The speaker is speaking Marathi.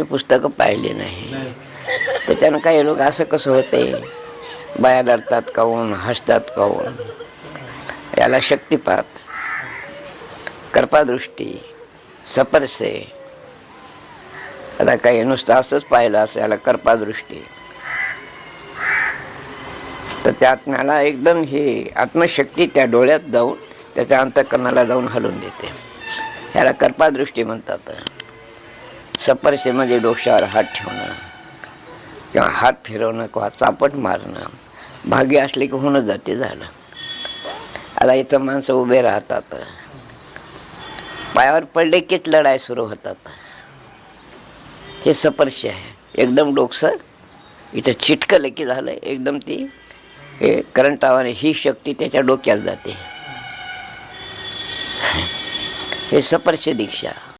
कोणी पुस्तकं पाहिली नाही. त्याच्यानं काही लोक असं कसं होते, बाया लढतात काहून, हसतात काहून, याला शक्तिपात, कृपादृष्टी, सपर्शे. आता काही नुसतं असंच पाहिलं असं याला कृपादृष्टी, तर त्या आत्म्याला एकदम ही आत्मशक्ती त्या डोळ्यात जाऊन त्याच्या अंतःकरणाला जाऊन हलवून देते. ह्याला कृपादृष्टी म्हणतात. सपर्शे म्हणजे डोक्यावर हात ठेवणं किंवा हात फिरवणं किंवा चापट मारणं, भागी असले की होणं जाते झालं. आता इथं माणसं उभे राहतात, पायावर पडले कीच लढाई सुरू होतात. हे सपर्श आहे. एकदम डोकसं इथं चिटकलं की झालं, एकदम ती हे करंट आवाने ही शक्ती त्याच्या डोक्यात जाते. हे सपर्श दीक्षा.